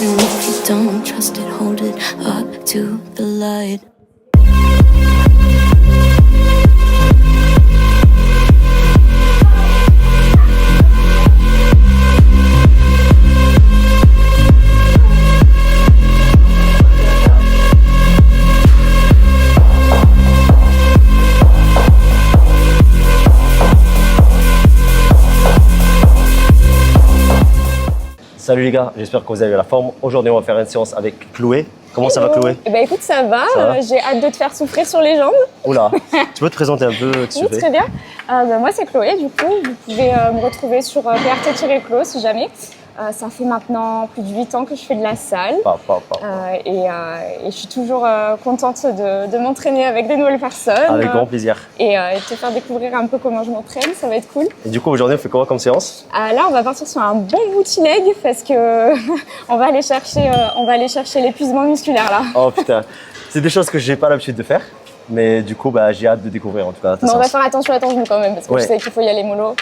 And if you don't trust it, hold it up to the light. Salut les gars, j'espère que vous avez la forme. Aujourd'hui, on va faire une séance avec Chloé. Comment ça va, Chloé? Eh ben, écoute, ça va. J'ai hâte de te faire souffrir sur les jambes. Oula, tu peux te présenter un peu qui tu Oui, fais? très bien. Moi, c'est Chloé, du coup. Vous pouvez me retrouver sur PRT-Clo si jamais. Ça fait maintenant plus de 8 ans que je fais de la salle. Et je suis toujours contente de m'entraîner avec des nouvelles personnes. Avec grand plaisir. Et de te faire découvrir un peu comment je m'entraîne, ça va être cool. Et du coup, aujourd'hui, on fait quoi comme séance? Là, on va partir sur un bon booty leg parce que on va aller chercher l'épuisement musculaire là. Oh putain, c'est des choses que j'ai pas l'habitude de faire. Mais du coup, j'ai hâte de découvrir en tout cas ta Mais on va séance. faire attention à ton genou quand même parce que je sais qu'il faut y aller mollo.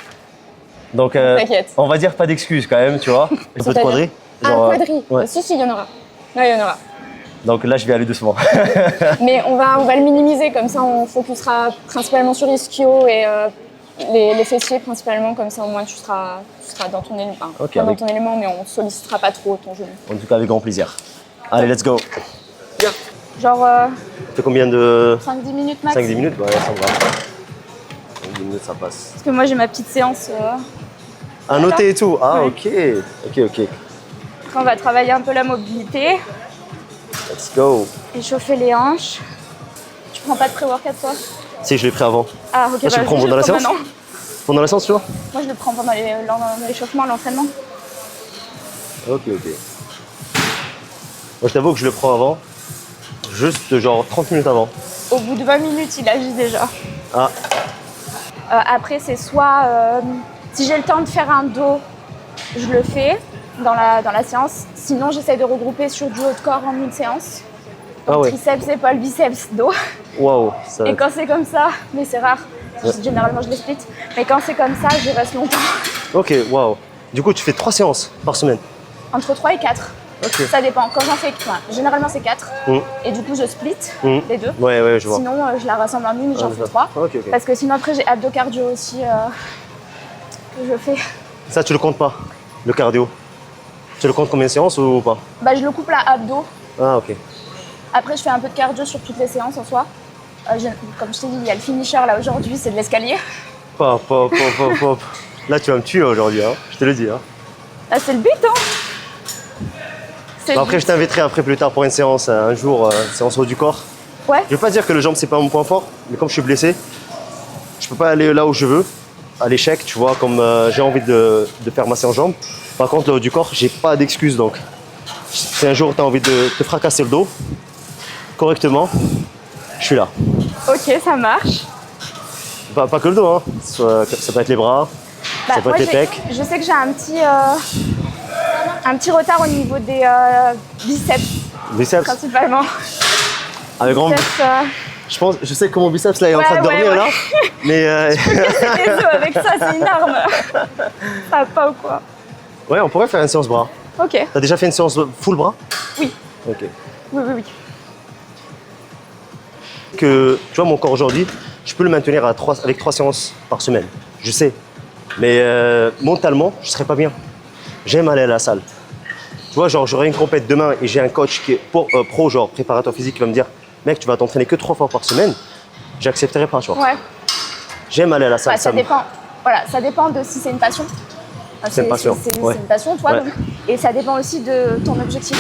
Donc, t'inquiète. on va dire pas d'excuses quand même, tu vois. Un peu de quadri. Quadri. Ouais. Si, il y en aura. Là, il y en aura. Donc là, je vais aller doucement. Mais on va le minimiser, comme ça on focusera principalement sur l'ischio et les fessiers principalement, comme ça au moins tu seras dans ton élément. Ok, pas dans ton élément, mais on sollicitera pas trop ton genou. En tout cas, avec grand plaisir. Allez, let's go. Genre Ça fait combien de... 5-10 minutes max. 5-10 minutes? Ouais, ça me va. 5-10 minutes, ça passe. Parce que moi j'ai ma petite séance. À noter et tout? Ah, Ouais. ok. Après on va travailler un peu la mobilité, Let's go. échauffer les hanches. Tu prends pas de pré-workout toi? Si, je l'ai pris avant. Ah ok, tu le prends je pendant la séance? maintenant. Pendant la séance, tu vois? Moi je le prends pendant l'échauffement, l'entraînement. Ok. Moi, je t'avoue que je le prends avant. Juste genre 30 minutes avant. Au bout de 20 minutes, il agit déjà. Ah, Après, c'est soit si j'ai le temps de faire un dos, je le fais dans la séance. Sinon, j'essaie de regrouper sur du haut de corps en une séance. ah ouais. Triceps, épaules, biceps, dos. Waouh. Ça... Et quand c'est comme ça, mais c'est rare, Ouais. généralement je les split. Mais quand c'est comme ça, je reste longtemps. Ok, waouh. Du coup, tu fais 3 séances par semaine. Entre 3 et 4. Ok. Ça dépend. Quand j'en fais, généralement c'est 4. Mm. Et du coup, je split Mm. les deux. Ouais, je vois. Sinon, je la rassemble en une et j'en Ah, fais 3. Ok. Parce que sinon, après, j'ai abdos cardio aussi que je fais. Ça, tu le comptes pas, le cardio? Tu le comptes combien de séances ou pas? Je le couple à abdos. Ah, ok. Après, je fais un peu de cardio sur toutes les séances en soi. Comme je t'ai dit, il y a le finisher là aujourd'hui, c'est de l'escalier. Pop. Là, tu vas me tuer aujourd'hui, hein. Je te le dis. Hein. Là, c'est le but, hein. C'est le Après, but. je t'inviterai après plus tard pour une séance, un jour, séance haut du corps. Ouais. Je veux pas dire que le jambe c'est pas mon point fort, mais comme je suis blessé, je peux pas aller là où je veux, à l'échec, tu vois, comme j'ai envie de faire ma séance jambes. Par contre, le haut du corps, j'ai pas d'excuse donc. Si un jour tu as envie de te fracasser le dos correctement, je suis là. Ok, ça marche. Pas que le dos, hein. Ça peut être les bras, ça peut moi, être les pecs. je sais que j'ai un petit retard au niveau des biceps, Biceps, principalement. avec grand. Biceps, Je sais que mon biceps là est en train de dormir ouais. là, mais les os avec ça, c'est une arme. Ça va pas ou quoi? ouais, on pourrait faire une séance bras. Ok. T'as déjà fait une séance full bras? Oui. Ok. Oui. Que tu vois mon corps aujourd'hui, je peux le maintenir avec 3 séances par semaine. Je sais. Mais mentalement, je serais pas bien. J'aime aller à la salle. Tu vois, genre j'aurai une compète demain et j'ai un coach qui est pro, genre préparateur physique qui va me dire mec, tu vas t'entraîner que 3 fois par semaine. J'accepterai pas, tu vois. Ouais. J'aime aller à la salle. Ça dépend. Voilà, ça dépend de si c'est une passion. C'est une passion. C'est Ouais. une passion, toi. Ouais. Donc. Et ça dépend aussi de ton objectif.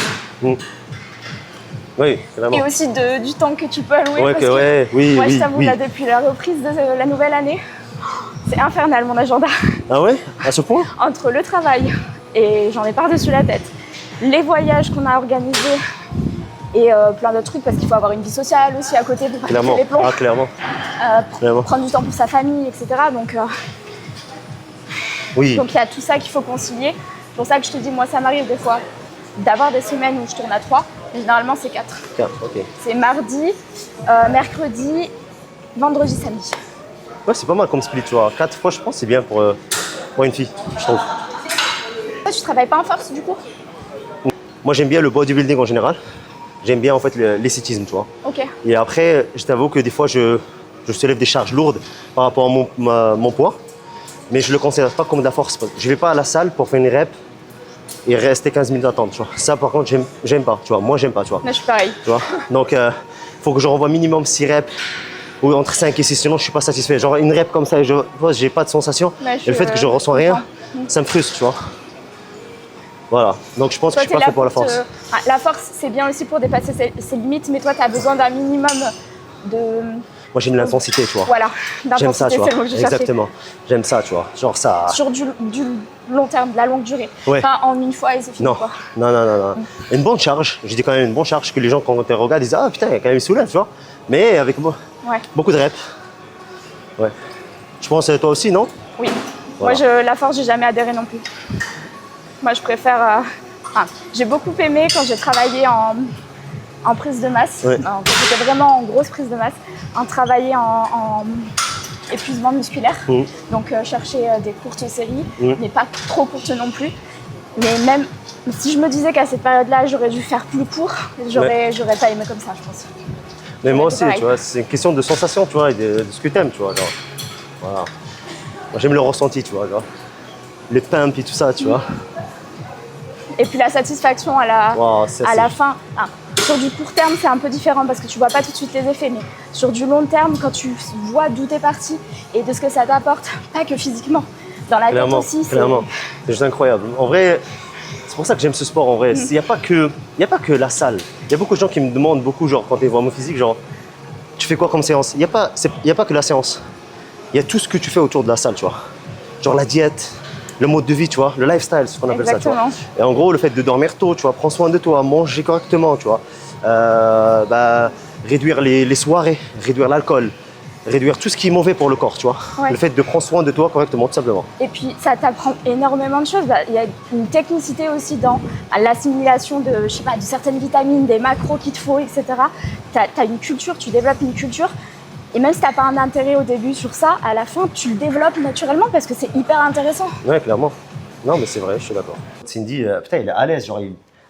Oui, vraiment. Et aussi du temps que tu peux allouer. Ouais, parce que oui, moi, je oui, t'avoue, oui. là, depuis la reprise de la nouvelle année, c'est infernal mon agenda. Ah ouais? À ce point? Entre le travail, et j'en ai par-dessus la tête, les voyages qu'on a organisés et plein d'autres trucs, parce qu'il faut avoir une vie sociale aussi à côté pour faire Clairement. les plombs. Ah, clairement. Clairement. Prendre du temps pour sa famille, etc. Donc Oui. il y a tout ça qu'il faut concilier. C'est pour ça que je te dis, moi, ça m'arrive des fois d'avoir des semaines où je tourne à 3. Mais généralement, c'est 4. 4, ok. C'est mardi, mercredi, vendredi, samedi. Ouais, c'est pas mal comme split, tu vois. 4 fois, je pense, c'est bien pour une fille, je trouve. Toi, tu travailles pas en force, du coup? Moi, j'aime bien le bodybuilding en général. J'aime bien en fait l'esthétisme, tu vois. Ok. Et après, je t'avoue que des fois, je soulève des charges lourdes par rapport à mon poids. Mais je ne le considère pas comme de la force. Je ne vais pas à la salle pour faire une rep et rester 15 minutes d'attente, tu vois. Ça, par contre, j'aime pas, tu vois. Moi, j'aime pas, tu vois. Là, je suis pareil. Tu vois. Donc, il faut que je renvoie minimum 6 reps ou entre 5 et 6, sinon je suis pas satisfait. Genre une rep comme ça, et j'ai pas de sensation. Et le fait que je ressens rien, ça me frustre, tu vois. Voilà. Donc je pense que je suis pas fait pour la force. La force, c'est bien aussi pour dépasser ses limites, mais toi, tu as besoin d'un minimum de... Moi, j'aime l'intensité, tu vois. Voilà, j'aime ça, tu vois. C'est le mot que je cherchais. Exactement. J'aime ça, tu vois. Genre ça. Sur du long terme, de la longue durée. Ouais. Pas en une fois et c'est fini. Non. Quoi. Non. Une bonne charge. Je dis quand même une bonne charge que les gens, quand on te regarde, disent ah putain, il y a quand même soulève, tu vois. Mais avec beaucoup de reps. Ouais. Je pense toi aussi, non? Oui. Voilà. Moi, la force, j'ai jamais adhéré non plus. Moi, je préfère. J'ai beaucoup aimé quand j'ai travaillé en prise de masse. Ouais. Quand j'étais vraiment en grosse prise de masse, en travailler en épuisement musculaire. Donc, chercher des courtes séries, mais pas trop courtes non plus. Mais même si je me disais qu'à cette période-là, j'aurais dû faire plus court, j'aurais pas aimé comme ça, je pense. Mais moi aussi, tu vois, c'est une question de sensation, tu vois, et de ce que t'aimes, tu vois. Genre, voilà. Moi, j'aime le ressenti, tu vois, genre. Les pumps et tout ça, tu vois. Et puis la satisfaction à la fin. Sur du court terme, c'est un peu différent parce que tu vois pas tout de suite les effets. Mais sur du long terme, quand tu vois d'où t'es parti et de ce que ça t'apporte, pas que physiquement, dans la tête aussi, c'est juste incroyable. En vrai, c'est pour ça que j'aime ce sport, en vrai. Il n'y a pas que la salle. Il y a beaucoup de gens qui me demandent beaucoup, genre, quand ils voient mon physique, genre, tu fais quoi comme séance? Il n'y a pas que la séance. Il y a tout ce que tu fais autour de la salle, tu vois. Genre la diète, le mode de vie, tu vois, le lifestyle, ce qu'on appelle ça, tu vois. Et en gros, le fait de dormir tôt, tu vois, prends soin de toi, manger correctement, tu vois. Réduire les soirées, réduire l'alcool, réduire tout ce qui est mauvais pour le corps, tu vois. Ouais. Le fait de prendre soin de toi correctement, tout simplement. Et puis, ça t'apprend énormément de choses. Il y a une technicité aussi dans l'assimilation de, je sais pas, de certaines vitamines, des macros qu'il te faut, etc. T'as une culture, tu développes une culture. Et même si tu n'as pas un intérêt au début sur ça, à la fin, tu le développes naturellement parce que c'est hyper intéressant. Ouais, clairement. Non, mais c'est vrai, je suis d'accord. Cindy, putain, elle est à l'aise, genre,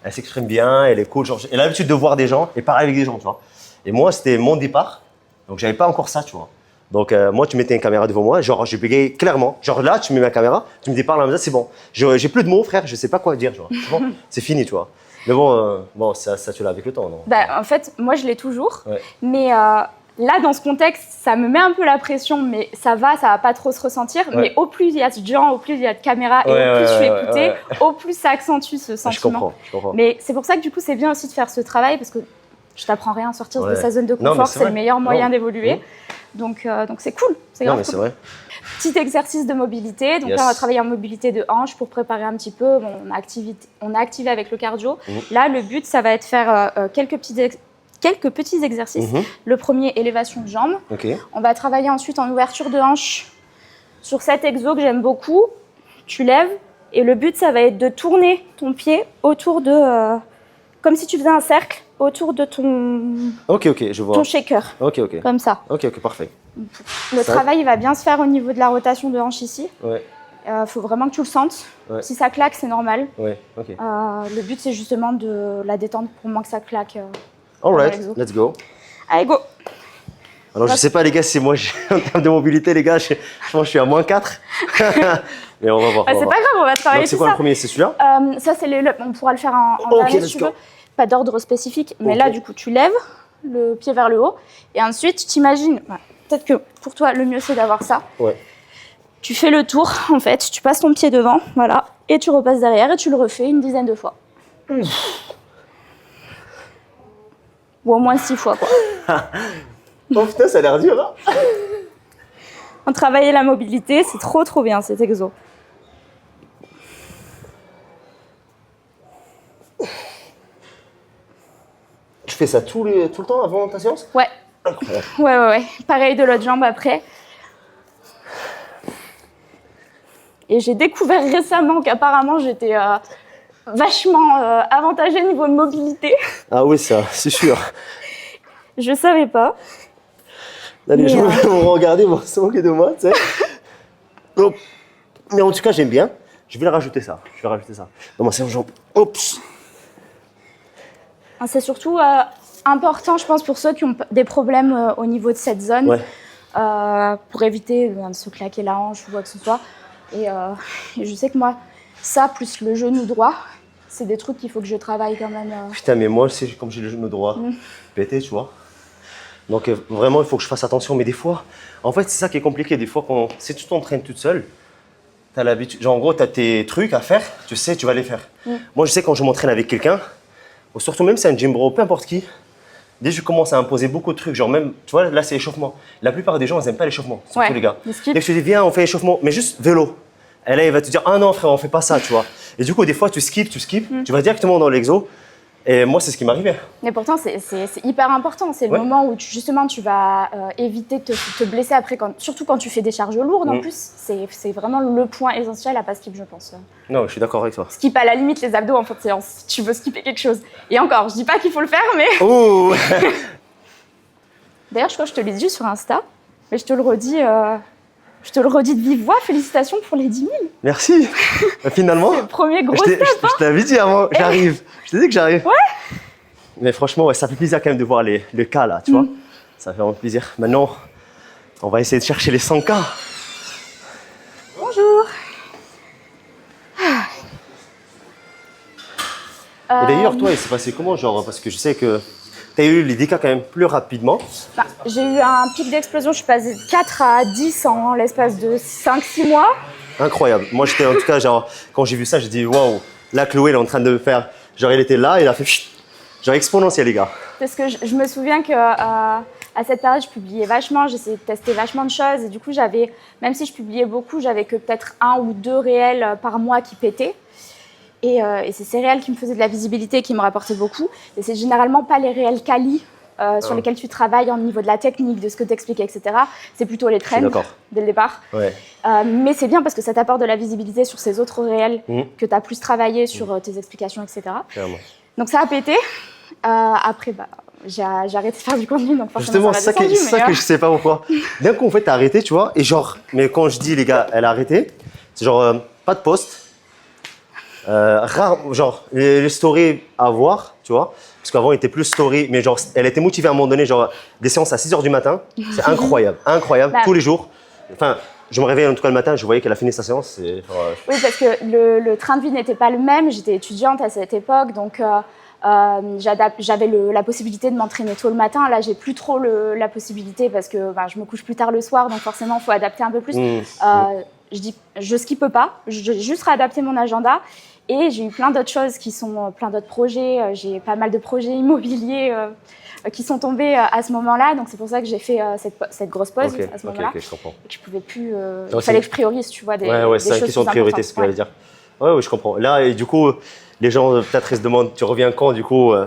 elle s'exprime bien, elle est cool. Genre, elle a l'habitude de voir des gens et parler avec des gens, tu vois. Et moi, c'était mon départ, donc j'avais pas encore ça, tu vois. Donc, moi, tu mettais une caméra devant moi, genre, j'ai bégayé clairement. Genre, là, tu mets ma caméra, tu me dis parle, là, c'est bon. J'ai plus de mots, frère, je sais pas quoi dire, genre. Bon, c'est fini, tu vois. Mais bon, ça, tu l'as avec le temps, non? Bah, en fait, moi, je l'ai toujours, mais. Là, dans ce contexte, ça me met un peu la pression, mais ça va pas trop se ressentir. Ouais. Mais au plus il y a de gens, au plus il y a de caméras, et au plus je suis écoutée, au plus ça accentue ce sentiment. Je comprends. Mais c'est pour ça que du coup, c'est bien aussi de faire ce travail, parce que je t'apprends rien à sortir de sa zone de confort, c'est le meilleur moyen d'évoluer. Donc c'est cool, c'est grave cool. C'est vrai. Petit exercice de mobilité. Donc là, on va travailler en mobilité de hanche pour préparer un petit peu. Bon, on a activé avec le cardio. Là, le but, ça va être de faire quelques petits exercices. Le premier, élévation de jambes. On va travailler ensuite en ouverture de hanche sur cet exo que j'aime beaucoup. Tu lèves et le but, ça va être de tourner ton pied autour de... comme si tu faisais un cercle autour de ton... Ok, je vois. Ton shaker. Ok. Comme ça. Ok, parfait. Le travail, il va bien se faire au niveau de la rotation de hanche ici. Ouais. Faut vraiment que tu le sentes. Ouais. Si ça claque, c'est normal. Ouais, ok. Le but, c'est justement de la détendre pour moins que ça claque. Alright, let's go. Allez, go. Alors, je sais pas, les gars, si moi, en termes de mobilité, les gars, je pense que je suis à -4. Mais on va voir. C'est pas grave, on va travailler. C'est quoi le premier? C'est celui-là? Ça, c'est on pourra le faire en dernier si tu veux. Pas d'ordre spécifique. Mais là, du coup, tu lèves le pied vers le haut. Et ensuite, tu imagines. Peut-être que pour toi, le mieux, c'est d'avoir ça. Ouais. Tu fais le tour, en fait. Tu passes ton pied devant, voilà. Et tu repasses derrière et tu le refais une dizaine de fois. Ou au moins 6 fois, quoi. Oh putain, ça a l'air dur, hein. On travaille la mobilité, c'est trop bien cet exo. Tu fais ça tout le temps avant ta séance? Ouais. Incroyable. Ouais. Pareil de l'autre jambe après. Et j'ai découvert récemment qu'apparemment j'étais vachement avantagée niveau de mobilité. Ah oui, ça, c'est sûr. Je savais pas. Là, les gens vont regarder, vont se moquer de moi, tu sais. Donc, mais en tout cas, j'aime bien. Je vais rajouter ça. Dans ma séance jambes. Oups. C'est surtout important, je pense, pour ceux qui ont des problèmes au niveau de cette zone, pour éviter de se claquer la hanche ou quoi que ce soit. Et je sais que moi, ça plus le genou droit, c'est des trucs qu'il faut que je travaille quand même. Putain, mais moi, c'est comme j'ai le genou droit pété, tu vois. Donc vraiment, il faut que je fasse attention. Mais des fois, en fait, c'est ça qui est compliqué. Des fois, si tu t'entraînes toute seule, tu as l'habitude. Genre, en gros, tu as tes trucs à faire, tu sais, tu vas les faire. Moi, je sais quand je m'entraîne avec quelqu'un, ou surtout même si c'est un gym bro, peu importe qui, dès que je commence à imposer beaucoup de trucs, genre même, tu vois, là, c'est l'échauffement. La plupart des gens, ils n'aiment pas l'échauffement, surtout les gars. Dès que je te dis, viens, on fait l'échauffement, mais juste vélo. Et là, il va te dire, ah non, frère, on fait pas ça, tu vois. Et du coup, des fois, tu skips, tu vas directement dans l'exo. Et moi, c'est ce qui m'arrivait. Mais pourtant, c'est hyper important. C'est le moment où justement tu vas éviter de te blesser après, surtout quand tu fais des charges lourdes. En plus, c'est vraiment le point essentiel à pas skip, je pense. Non, je suis d'accord avec toi. Skip à la limite les abdos en fin de séance, si tu veux skipper quelque chose. Et encore, je dis pas qu'il faut le faire, mais... Oh. D'ailleurs, je crois que je te l'ai dit sur Insta, mais je te le redis de vive voix. Félicitations pour les 10 000. Merci. Finalement. C'est le premier gros step. Je t'avais dit avant, j'arrive. Je t'ai dit que j'arrive. Ouais. Mais franchement, ça fait plaisir quand même de voir le cas là, tu vois. Ça fait vraiment plaisir. Maintenant, on va essayer de chercher les 100 cas. Bonjour. Et d'ailleurs, toi, il s'est passé comment, genre, parce que je sais que tu as eu les 10 cas quand même plus rapidement. J'ai eu un pic d'explosion, je suis passée de 4 à 10 en l'espace de 5-6 mois. Incroyable. Moi, j'étais en tout cas, genre, quand j'ai vu ça, j'ai dit, waouh, là, Chloé, elle est en train de faire. Genre, il était là, il a fait genre exponentiel, les gars. Parce que je me souviens qu'à cette période, je publiais vachement, j'essayais de tester vachement de choses. Et du coup, même si je publiais beaucoup, j'avais que peut-être 1 ou 2 réels par mois qui pétaient. Et c'est ces réels qui me faisaient de la visibilité et qui me rapportaient beaucoup. Et c'est généralement pas les réels quali sur lesquels tu travailles au niveau de la technique, de ce que tu expliques, etc. C'est plutôt les trends dès le départ. Ouais. Mais c'est bien parce que ça t'apporte de la visibilité sur ces autres réels que tu as plus travaillé sur tes explications, etc. Clairement. Donc ça a pété. Après, j'ai arrêté de faire du contenu, donc Justement, forcément c'est ça que je sais pas pourquoi. D'un coup, en fait, t'as arrêté, tu vois, et genre, mais quand je dis, les gars, elle a arrêté, c'est genre, pas de post, rare, genre, les stories à voir, tu vois, parce qu'avant, elle était plus story, mais genre, elle était motivée à un moment donné, genre, des séances à 6h du matin, c'est incroyable, incroyable, tous les jours. Enfin, je me réveille en tout cas le matin, je voyais qu'elle a fini sa séance. Oui, parce que le train de vie n'était pas le même, j'étais étudiante à cette époque, donc... j'avais la possibilité de m'entraîner tôt le matin. Là, j'ai plus trop la possibilité parce que je me couche plus tard le soir, donc forcément, il faut adapter un peu plus. Je skippe pas, j'ai juste réadapté mon agenda et j'ai eu plein d'autres choses plein d'autres projets. J'ai pas mal de projets immobiliers qui sont tombés à ce moment-là, donc c'est pour ça que j'ai fait cette grosse pause à ce moment-là. Je comprends. Et que je pouvais plus. Il fallait que je priorise, tu vois, des c'est choses une question de priorité, c'est ce que j'allais dire. Oui, je comprends. Là, et du coup, les gens peut-être ils se demandent, tu reviens quand du coup Là,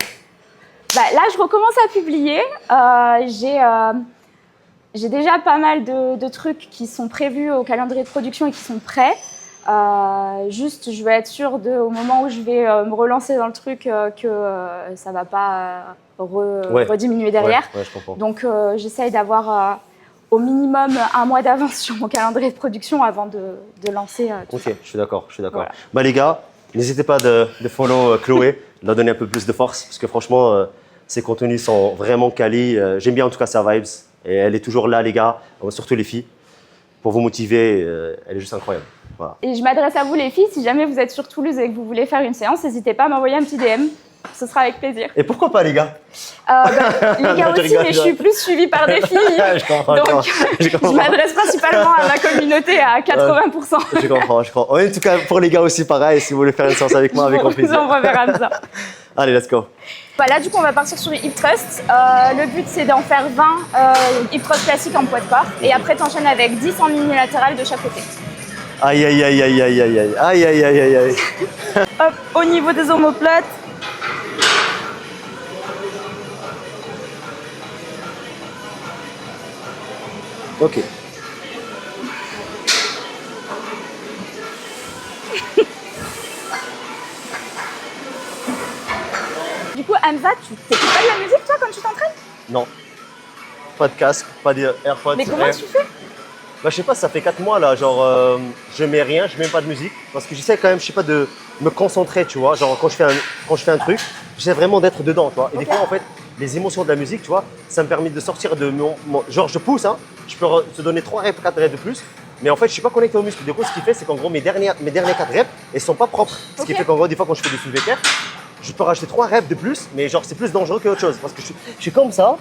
je recommence à publier. J'ai déjà pas mal de trucs qui sont prévus au calendrier de production et qui sont prêts. Juste, je veux être sûre au moment où je vais me relancer dans le truc que ça va pas rediminuer derrière. Ouais, je comprends. Donc, j'essaye d'avoir au minimum 1 mois d'avance sur mon calendrier de production avant de lancer tout ça. Je suis d'accord. Voilà. Les gars, n'hésitez pas de follow Chloé, de leur donner un peu plus de force, parce que franchement, ses contenus sont vraiment quali. J'aime bien en tout cas sa vibes. Et elle est toujours là, les gars, surtout les filles, pour vous motiver. Elle est juste incroyable. Voilà. Et je m'adresse à vous les filles, si jamais vous êtes sur Toulouse et que vous voulez faire une séance, n'hésitez pas à m'envoyer un petit DM. Ce sera avec plaisir. Et pourquoi pas les gars Les gars aussi, mais je suis plus suivie par des filles. Je comprends. Je m'adresse principalement à ma communauté à 80%. Je comprends. En tout cas, pour les gars aussi, pareil, si vous voulez faire une séance avec moi, avec grand plaisir. Je vous envoie vers Hamza. Allez, let's go. Là, du coup, on va partir sur les hip thrusts. Le but, c'est d'en faire 20 hip thrusts classiques en poids de corps. Et après, t'enchaînes avec 10 en unilatéral de chaque côté. Aïe. Hop, au niveau des omoplates. Ok. Du coup, Hamza, tu t'écoutes pas de la musique, toi, quand tu t'entraînes? Non. Pas de casque, pas d'AirPods. Mais comment tu fais? Je sais pas, ça fait 4 mois là, genre je mets rien, je mets même pas de musique. Parce que j'essaie quand même, je sais pas, de me concentrer, tu vois. Genre, quand je fais un truc, j'essaie vraiment d'être dedans, tu vois. Et des fois, en fait, les émotions de la musique, tu vois, ça me permet de sortir de genre, je pousse, hein. Je peux te donner 3 reps, 4 reps de plus. Mais en fait, je suis pas connecté au muscle. Du coup, ce qui fait, c'est qu'en gros, mes derniers 4 reps, elles sont pas propres. Ce qui fait qu'en gros, des fois, quand je fais des soulevés terre, je peux rajouter 3 reps de plus, mais genre, c'est plus dangereux qu'autre chose. Parce que je suis comme ça,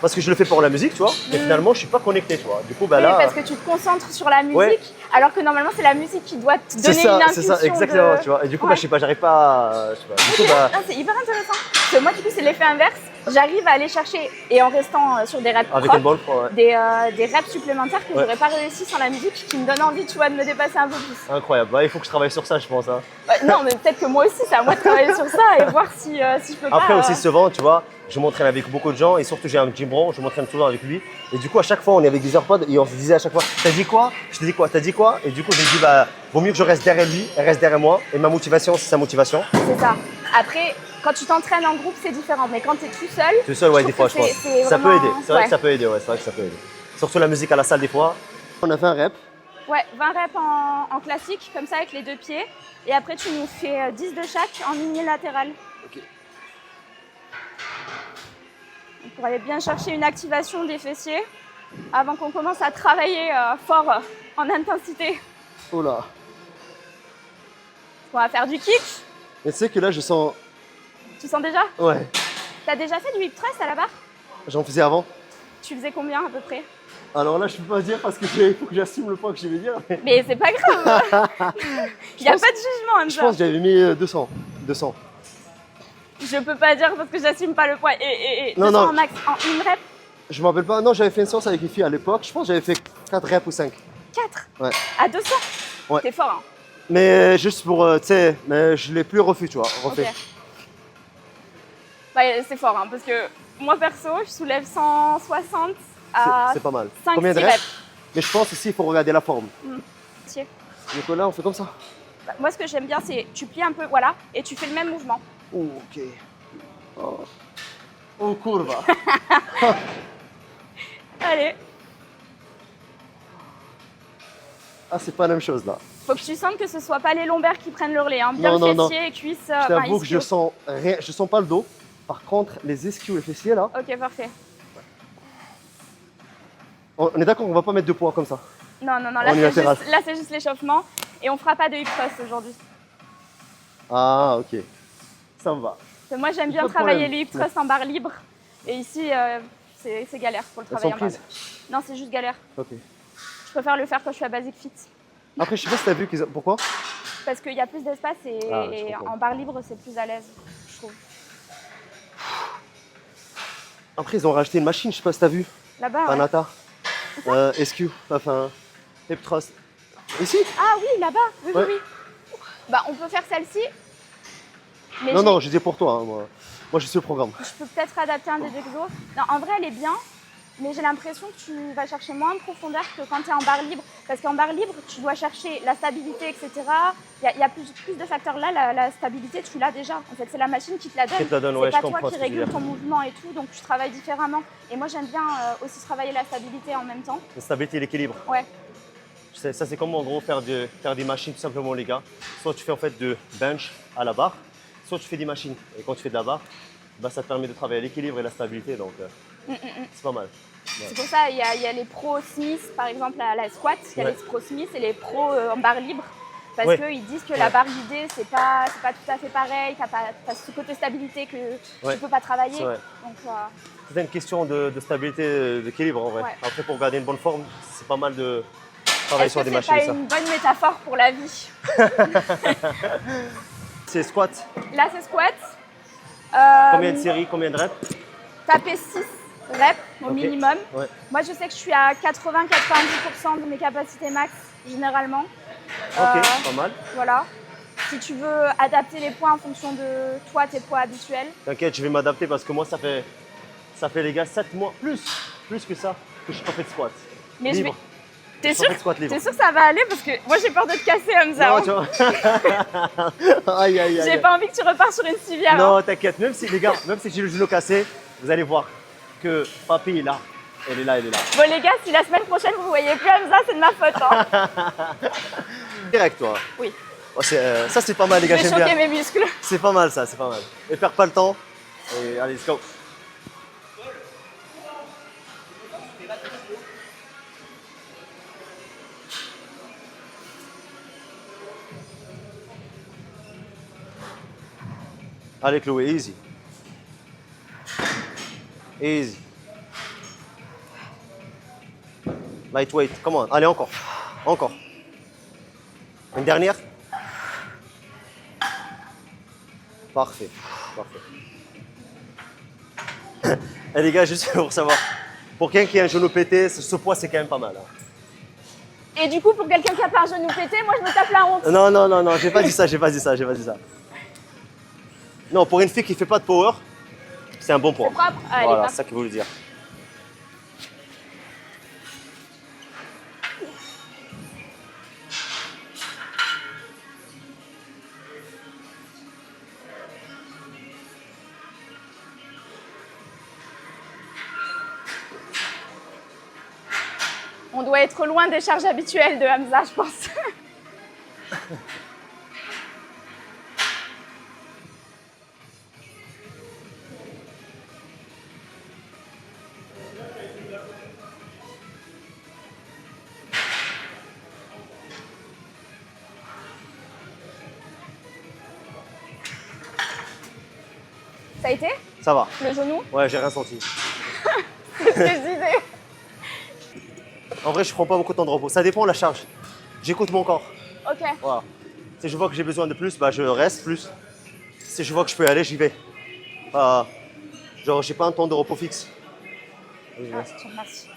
parce que je le fais pour la musique, tu vois. Mais finalement, je suis pas connecté, tu vois. Du coup, bah Oui, là. parce que tu te concentres sur la musique, alors que normalement, c'est la musique qui doit te donner une impulsion. C'est ça, exactement, tu vois. Et du coup, bah, je sais pas, j'arrive pas. Je sais pas. Du coup, bah. C'est hyper intéressant. Parce que moi, du coup, c'est l'effet inverse. J'arrive à aller chercher, et en restant sur des reps Avec propres, une balle, ouais. des reps supplémentaires que j'aurais pas réussi sans la musique, qui me donnent envie, tu vois, de me dépasser un peu plus. Incroyable. Bah, il faut que je travaille sur ça, je pense. Hein. Non, mais peut-être que moi aussi, c'est à moi de travailler sur ça et voir si je peux pas. Après aussi, souvent, tu vois, je m'entraîne avec beaucoup de gens et surtout, j'ai un gym bro, je m'entraîne souvent avec lui. Et du coup, à chaque fois, on est avec des AirPods et on se disait à chaque fois, t'as dit quoi? Je te dis quoi? T'as dit quoi? Et du coup, je me dis, bah, vaut mieux que je reste derrière lui, elle reste derrière moi. Et ma motivation, c'est sa motivation. C'est ça. Après, quand tu t'entraînes en groupe, c'est différent. Mais quand tu es tout seul, ouais, des fois, je pense. Ça peut aider. C'est vrai ouais. que ça peut aider, ouais, c'est vrai que ça peut aider. Surtout la musique à la salle, des fois. On a fait un rep. Ouais, 20 reps en classique, comme ça, avec les 2 pieds. Et après, tu nous fais 10 de chaque en unilatéral. Ok. Pour aller bien chercher une activation des fessiers avant qu'on commence à travailler fort en intensité. Oh là. On va faire du kick. Mais tu sais que là, je sens. Tu sens déjà? Ouais. T'as déjà fait du hip thrust à la barre? J'en faisais avant. Tu faisais combien à peu près? Alors là, je peux pas dire parce que il faut que j'assume le poids que je vais dire. Mais c'est pas grave. Il n'y a pas de jugement, Hamza. Je pense que j'avais mis 200. 200. Je peux pas dire parce que j'assume pas le poids. Non, 200 non. en max, en une rep? Je m'en rappelle pas. Non, j'avais fait une séance avec une fille à l'époque. Je pense que j'avais fait 4 reps ou 5. 4? Ouais. À 200? Ouais. T'es fort, hein? Mais juste pour, tu sais, mais je l'ai plus refait, tu vois. Refait. Ok. Bah, c'est fort, hein, parce que moi perso, je soulève 160 à C'est pas mal. 5 Combien de 6 reps? reps. Mais je pense aussi il faut regarder la forme. Tiens. Donc là, on fait comme ça. Bah, moi, ce que j'aime bien, c'est tu plies un peu, voilà, et tu fais le même mouvement. Oh, ok. Oh, oh curva. Allez, Ah, c'est pas la même chose là. faut que tu sentes que ce soit pas les lombaires qui prennent le relais, hein. Bien Non, le non, fessier et cuisses. Je t'avoue que je sens rien, je sens pas le dos. Par contre, les ischios, les fessiers là, Ok, parfait. on est d'accord, on va pas mettre de poids comme ça. Non, non, non, En unilatéral. là c'est juste l'échauffement et on fera pas de hip thrust aujourd'hui. Ah, ok. Ça me va. Parce que moi j'aime bien Pas de travailler problème. le hip thrust en barre libre et ici c'est galère pour le Elles travail sont en barre prises? libre. Non, c'est juste galère. Ok. Je préfère le faire quand je suis à Basic Fit Après, je sais pas si t'as vu qu'ils ont... Pourquoi? parce qu'il y a plus d'espace et, Ah, je comprends. en barre libre c'est plus à l'aise, je trouve. Après, ils ont racheté une machine, je sais pas si t'as vu. Là-bas, ouais. Panata. SQ, enfin, hip thrust. Ici? Ah oui, là-bas, oui, Ouais. oui, oui. Bah on peut faire celle-ci. Mais Non, non, je dis pour toi, hein, moi. Moi, je suis au programme. je peux peut-être adapter un des exos. Non, en vrai, elle est bien, mais j'ai l'impression que tu vas chercher moins de profondeur que quand tu es en barre libre. Parce qu'en barre libre, tu dois chercher la stabilité, etc. Il y a plus de facteurs là. La stabilité, tu l'as déjà. En fait, c'est la machine qui te la donne. Qui te la donne, c'est ouais, pas je comprends toi ce qui que tu veux régule dire. ton mouvement et tout, donc tu travailles différemment. Et moi, j'aime bien aussi travailler la stabilité en même temps. La stabilité et l'équilibre. Ouais. Ça, c'est comme en gros faire des machines tout simplement, les gars. Soit tu fais en fait de bench à la barre, soit tu fais des machines. Et quand tu fais de la barre, bah, ça te permet de travailler l'équilibre et la stabilité. Donc, c'est pas mal. C'est pour ça, il y a les pros Smith, par exemple, à la squat. Il y a Ouais. les pros Smith et les pros en barre libre. Parce Ouais. qu'ils disent que la barre guidée, c'est pas tout à fait pareil. T'as ce côté stabilité que Ouais. tu peux pas travailler. C'est vrai. Donc, C'est une question de stabilité, d'équilibre en vrai. Ouais. Après, pour garder une bonne forme, c'est pas mal de travailler est-ce sur que des c'est machines. pas Ça. une bonne métaphore pour la vie? C'est squat. Là, c'est squat. Combien de séries, combien de reps? Taper 6 reps au Ok. minimum. Ouais. Moi, je sais que je suis à 80-90% de mes capacités max, généralement. Ok, pas mal. Voilà. Si tu veux adapter les poids en fonction de toi, tes poids habituels. T'inquiète, je vais m'adapter parce que moi, ça fait les gars 7 mois, plus que ça, que je suis pas fait de squat. Mais Libre. T'es Je suis sûr, pas fait de squat libre. t'es sûr que ça va aller? Parce que moi, j'ai peur de te casser, Hamza. Non, hein. tu vois. Aïe, aïe, aïe. J'ai pas envie que tu repars sur une civière. hein. Non, t'inquiète, même si les gars, même si j'ai le genou cassé, vous allez voir que papy est là. Elle est là, elle est là. Bon, les gars, si la semaine prochaine, vous voyez plus Hamza, c'est de ma faute. hein. Direct, toi. Oui. Oh, ça, c'est pas mal, les gars, Je vais j'aime choquer bien. mes muscles. C'est pas mal, ça, c'est pas mal. Et perds pas le temps. Et allez, let's go. Allez, Chloé, easy. Easy. Lightweight, come on. Allez, encore. Encore. Une dernière. Parfait. Parfait. Et les gars, juste pour savoir, pour quelqu'un qui a un genou pété, ce poids, c'est quand même pas mal. Hein. Et du coup, pour quelqu'un qui a pas un genou pété, moi, je me tape la honte. Non, non, non, non, j'ai pas dit ça, j'ai pas dit ça, j'ai pas dit ça. Non, pour une fille qui fait pas de power, c'est un bon poids. C'est propre. Ah, Voilà, elle est c'est ça qu'il voulait dire. On doit être loin des charges habituelles de Hamza, je pense. Ça a été Ça va. le genou? Ouais, j'ai rien senti. C'est ce que je disais. En vrai, je prends pas beaucoup de temps de repos. Ça dépend de la charge. J'écoute mon corps. Ok. Voilà. Si je vois que j'ai besoin de plus, bah, je reste plus. Si je vois que je peux y aller, j'y vais. Genre, j'ai pas un temps de repos fixe. Ah, je te remercie.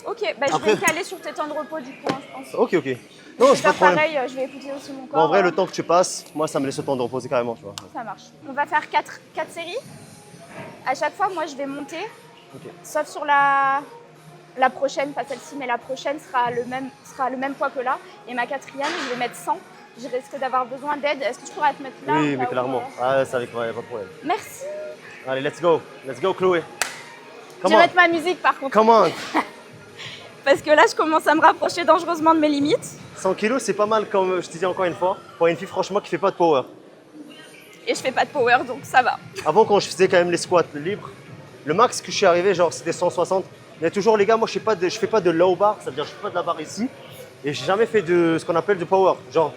Ok, bah, je Après- vais me caler sur tes temps de repos du coup, hein, je pense. Ok, ok. Je Non, vais j'ai pas faire de problème. pareil, je vais écouter aussi mon corps. En vrai, le temps que tu passes, moi, ça me laisse le temps de reposer carrément, tu vois. Ça marche. On va faire 4 séries. À chaque fois, moi, je vais monter. Ok. Sauf sur la prochaine, pas celle-ci, mais la prochaine sera le même poids que là. Et ma quatrième, je vais mettre 100. Je risque d'avoir besoin d'aide. Est-ce que je pourrais te mettre là Oui, là mais où, clairement. Ah, c'est avec moi, y a pas de problème. Merci. Allez, let's go. Let's go, Chloé. Je Come vais on. mettre ma musique par contre. Come on. Parce que là, je commence à me rapprocher dangereusement de mes limites. 100 kilos, c'est pas mal, comme je te dis encore une fois, pour une fille, franchement, qui fait pas de power. Et je fais pas de power, donc ça va. Avant, quand je faisais quand même les squats libres, le max que je suis arrivé, genre, c'était 160. Mais toujours, les gars, moi, je fais pas de low bar, c'est-à-dire, je fais pas de la barre ici. Et j'ai jamais fait de ce qu'on appelle de power. Genre,